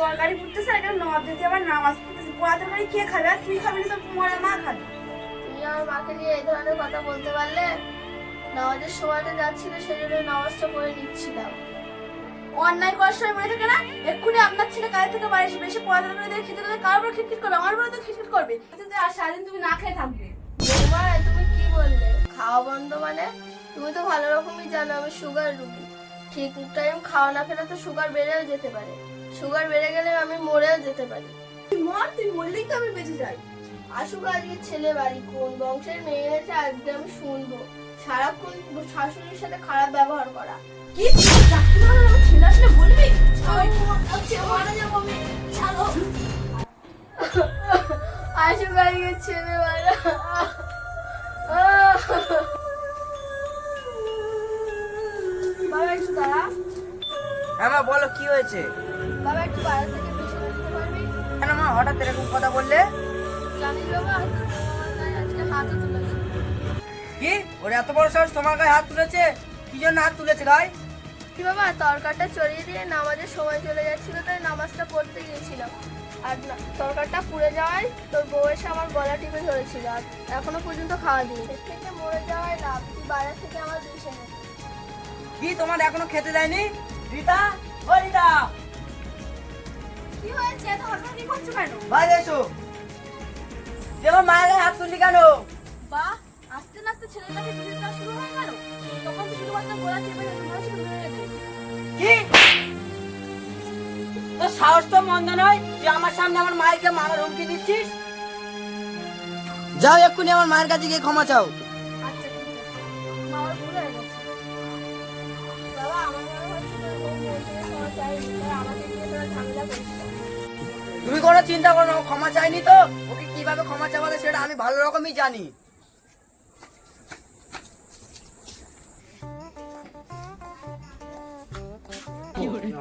তরকারি ফুটতেছে আর নবাব দিদি আবার নামাজ পড়তেছে। পোড়া তরকারি কে খাবে? আর তুই খাবি না তো মরা মা খাবে। তুমি আমার মাকে নিয়ে এই ধরনের কথা বলতে পারলে? নামাজের সময়টা যাচ্ছিল সেই জন্য নামাজটা পড়ে নিচ্ছিলাম। অন্যায় করার সময় মনে থাকে না? এক্ষুনি আপনার ছেলে কাজ থেকে বাড়ি এসে বেশি পোড়া তরকারি দিয়ে খেতে দিলে কার উপর খিটখিট করবে? আমার উপরে তো খিটখিট করবে। আর সারাদিন তুমি না খেয়ে থাকবে। বৌমা, তুমি কি বললে? খাওয়া বন্ধ মানে? তুমি তো ভালো রকমই জানো আমি সুগার রোগী। ঠিক টাইম খাওয়া না খেলে তো সুগার বেড়েও যেতে পারে। সুগার বেড়ে গেলে আমি মরেও যেতে পারি। তুই মর, তুই মরলেই তো আমি বেঁচে যাই। আসুক আজকে ছেলে বাড়ি, কোন বংশের মেয়ে হয়েছে আজকে আমি শুনবো। সারাক্ষণ শাশুড়ির সাথে খারাপ ব্যবহার করা। কি চাকরি করে আমার ছেলে আসলে বলবি? মারা যাবো আমি। ছাড়ো। আসুক আজকে ছেলে বাড়া। বাবা একটু দাঁড়া। হ্যাঁ মা, বলো কি হয়েছে? বাবা একটু বাইরে থেকে পিছনে দিতে পারবি? কেন মা হঠাৎ এরকম কথা বললে? জানিস বাবা, আমার গায়ে আজকে হাতও তুলেছে। কি ওর এত বড় সাহস তোমার গায়ে হাত তুলেছে? কি জন্য হাত তুলেছে গায়ে? কি বাবা, তরকারটা চড়িয়ে দিয়ে নামাজের সময় চলে যাচ্ছিল, তাই নামাজটা পড়তে গিয়েছিলাম। আর তরকারটা পুড়ে যাওয়ায় তোর বউ এসে আমার গলা টিপে ধরেছিল, আর এখনো পর্যন্ত খাওয়া দিই। এর থেকে মরে যাওয়ায় লাভ, তুই বাইরে থেকে আমার দিস এনে। কি তোমার এখনো খেতে দেয়নি? রীতা, ও রীতা, কি হয়েছে? এত হঠাৎ করছো কেন? বাইরে এসো। তোমার মায়ের গায়ে হাত তুললি কেন? বাহ, আস্তে আস্তে ছেলেটাকে বিয়ে দেওয়া শুরু হয়ে গেল। তখন তো শুধুমাত্র গলা চেপে ধরে শুরু হয়ে গেছে। কি তোর সাহস তো মন্দ নয়, তুই আমার সামনে আমার মায়েরকে মারার হুমকি দিচ্ছিস? যাও এক্ষুনি আমার মায়ের কাছে গিয়ে ক্ষমা চাও। আচ্ছা ঠিক আছে, মা ওর ভুল হয়ে গেছে। বাবা, আমার মনে হচ্ছে তোর বউ মন্দিরের সময় চাইনি, তাই আমাকে নিয়ে তোরা ঝামেলা করছিস। তুমি কোনো চিন্তা করো না, ও ক্ষমা চাইনি তো। ওকে কিভাবে ক্ষমা চাওয়াবে সেটা আমি ভালো রকমই জানি।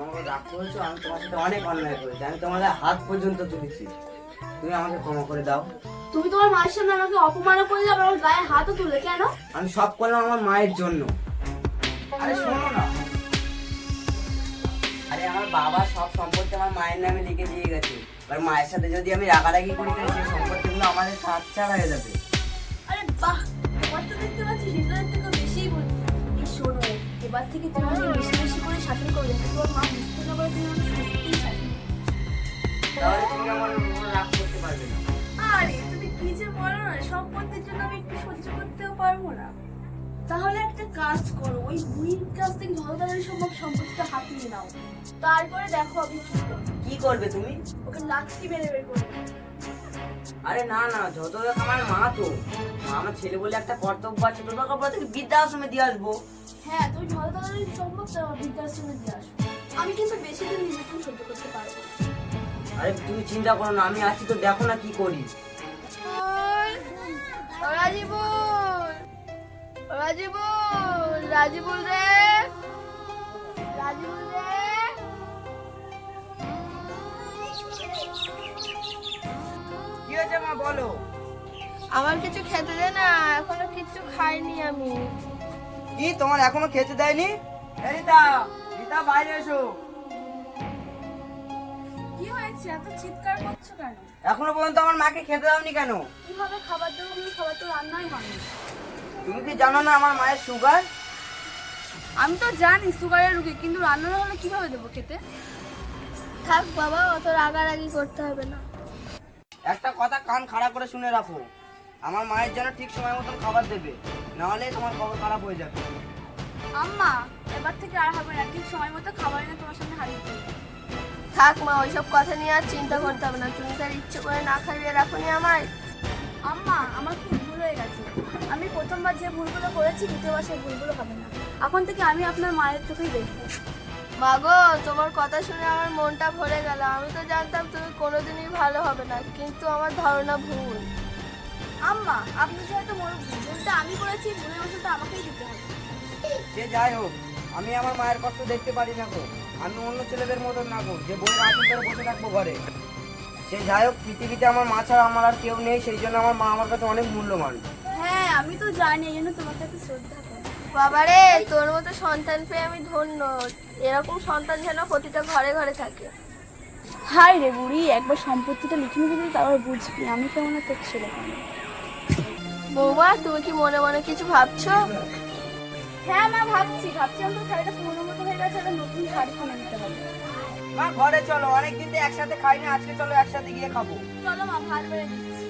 আমাকে রাগ করেছো, আমি তোমার সাথে অনেক অন্যায় করেছি, আমি তোমার গায়ে হাত পর্যন্ত তুলেছি। তুমি আমাকে ক্ষমা করে দাও। তুমি তোমার মায়ের সামনে আমাকে অপমান করলে, আবার আমার গায়ে হাতও তুলে কেন? আমি সব করলাম আমার মায়ের জন্য। আরে শোনো না, আরে আমার বাবা সব সম্পত্তি আমার মায়ের নামে লিখে দিয়ে গেছে। এবার মায়ের সাথে যদি আমি রাগারাগি করি তাহলে সেই সম্পত্তিগুলো আমাদের ছাড় হয়ে যাবে। আরে বাহ, তোমার তো দেখতে পাচ্ছি হৃদয়ের থেকে বেশিই বলি। এই শোনো, এবার থেকে তুমি আমাকে বেশি বেশি করে শাসন করবে, তোমার মা বুঝতে না পারে তুমি আমাকে সত্যিই শাসন করবে। তাহলে তুমি আমার উপর রাগ করতে পারবে না। আরে তুমি কি যে বলো না, সম্পত্তির জন্য আমি একটু সহ্য করতেও পারবো না। তাহলে একটা কাজ করো, ওই বুড়ির কাছ থেকে যত তাড়াতাড়ি সম্ভব সম্পত্তিটা হাতিয়ে নাও। তারপরে দেখো আমি কি করবো। কি করবে তুমি? ওকে লাঠি মেরে বের করে দেবো। আরে না না, যত দেখ আমার মা তো, মা আমার ছেলে বলে একটা কর্তব্য আছে, তোর বাবা থেকে বৃদ্ধাশ্রমে দিয়ে আসবো। হ্যাঁ, তুমি যত তাড়াতাড়ি সম্ভব বৃদ্ধাশ্রমে দিয়ে আসো। আমি কিন্তু বেশি দিন নিজেকে সহ্য করতে পারবো না। আরে তুমি চিন্তা করো না, আমি আছি তো, দেখো না কি করি। রাজিবুল, রাজিবুল, রাজিবুল রে, রাজিবুল রে। কি হয়েছে মা, বলো। আমার কিছু খেতে দে না, এখনো কিছু খাইনি আমি। কি তোমার এখনো খেতে দেয়নি? রীতা, রীতা বাইরে এসো। কি হয়েছে? এত চিৎকার করছো কেন? এখনো পর্যন্ত আমার মাকে খেতে দাওনি কেন? কিভাবে খাবার দেবো? কিন্তু খাবার তো রান্নাই হয়নি। তুমি কি জানো না আমার মায়ের সুগার? আমি তো জানি সুগারের রুগী, কিন্তু রান্না না হলে কিভাবে দেবো খেতে? থাক বাবা, অত রাগারাগি করতে হবে না। একটা কথা কান খাড়া করে শুনে রাখো, আমার মায়ের জন্য ঠিক সময় মতন খাবার দেবে, নাহলে তোমার খবর খারাপ হয়ে যাবে। আম্মা, এবার থেকে আর হবে না, ঠিক সময় মতো খাবার এনে তোমার সামনে হারিয়ে দেবো। থাক মা, ওইসব কথা নিয়ে আর চিন্তা করতে হবে না। তুমি তার ইচ্ছে করে না খাইয়ে রাখোনি আমায়। আম্মা, আমার খুব ভুল হয়ে গেছে। আমি প্রথমবার যে ভুলগুলো করেছি, দ্বিতীয়বার সেই ভুলগুলো হবে না। এখন থেকে আমি আপনার মায়ের চোখেই দেখবো। মাগো, তোমার কথা শুনে আমার মনটা ভরে গেল। আমি তো জানতাম তুমি কোনোদিনই ভালো হবে না, কিন্তু আমার ধারণা ভুল। আম্মা, আপনি যেহেতু ভুলটা আমি করেছি, ভুলের ওষুধটা আমাকেই দিতে হবে। সে যাই হোক, আমি আমার মায়ের কষ্ট দেখতে পারি না গো। আমি অন্য ছেলেদের মতন না গো, যে বইয়ের আঁচল ধরে বসে থাকবো ঘরে। সে যাই হোক, পৃথিবীতে আমার মা ছাড়া আমার আর কেউ নেই, সেই জন্য আমার মা আমার কাছে অনেক মূল্যবান। হ্যাঁ, আমি তো জানি, এই জন্য তোমার কাছে শ্রদ্ধা করি। বাবারে, তোর মতো সন্তান পেয়ে আমি ধন্য। এরকম সন্তান যেন প্রতিটা ঘরে ঘরে থাকে। হাই রে বুড়ি, একবার সম্পত্তিটা লিখে নিবি দিবি, তারপর বুঝবি আমি কেমন আর তোর ছেলে কেমন। বৌমা, তুমি কি মনে মনে কিছু ভাবছো? হ্যাঁ মা, ভাবছি আমার শাড়িটা পুরোনো মতো হয়ে গেছে, একটা নতুন শাড়ি কিনে নিতে হবে। মা ঘরে চলো, অনেকদিন তো একসাথে খাইনি, আজকে চলো একসাথে গিয়ে খাবো। চলো মা, ভাত বেড়ে দিচ্ছি।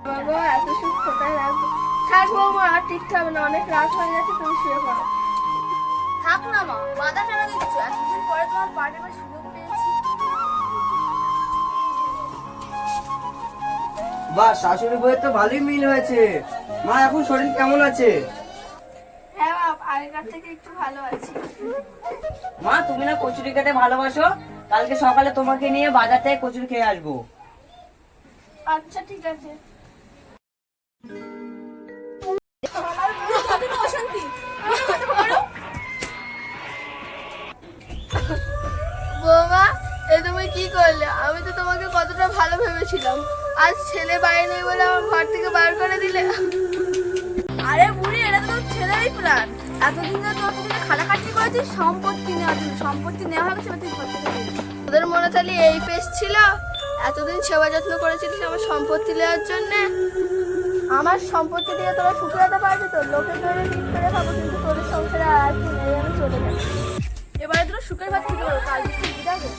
বাবা, এত সুখ কোথায় রাখবো? থাক বৌমা, আর টিকতে হবে না, অনেক রাত হয়ে গেছে, তুমি শুয়ে পড়ো। থাক না মা, বাধা কেন দিচ্ছ? এতদিন পরে তোমার পা টেপার সুযোগ পেয়েছি। বাহ, শাশুড়ি বউয়ের তো ভালোই মিল হয়েছে। মা এখন শরীর কেমন আছে? হ্যাঁ বাপ, আগেকার থেকে একটু ভালো আছি। মা তুমি না কচুরি খেতে ভালোবাসো, কালকে সকালে তোমাকে নিয়ে বাজার থেকে কচুরি খেয়ে আসবো। আচ্ছা ঠিক আছে। বৌমা, এ তুমি কি করলে? আমি তো তোমাকে কতটা ভালো ভেবেছিলাম, আজ ছেলে বাইরে নেই বলে আমার ঘর থেকে বার করে দিলে। আরে বুড়ি, এটা তো তোর ছেলেরই প্ল্যান। এতদিন ধরে তোর পিছনে খাটাখাটি করেছিস সম্পত্তি নেওয়ার জন্য। সম্পত্তি নেওয়া হয়ে গেছে, এবার তুই ঘর থেকে বেরিয়ে যা। তোদের মনে তাহলে এই পেশ ছিল? এতদিন সেবা যত্ন করেছিলিস আমার সম্পত্তি নেওয়ার জন্য। আমার সম্পত্তি দিয়ে তোরা সুখে যেতে পারবি তো? লোকের ধরে ঠিক করে খাবো, কিন্তু তোদের সংসারে আর কি নেই, আমি চলে যাবো। এবারে তোর সুখের ভাত খেতে পারো, কাল থেকে বিদায় দে।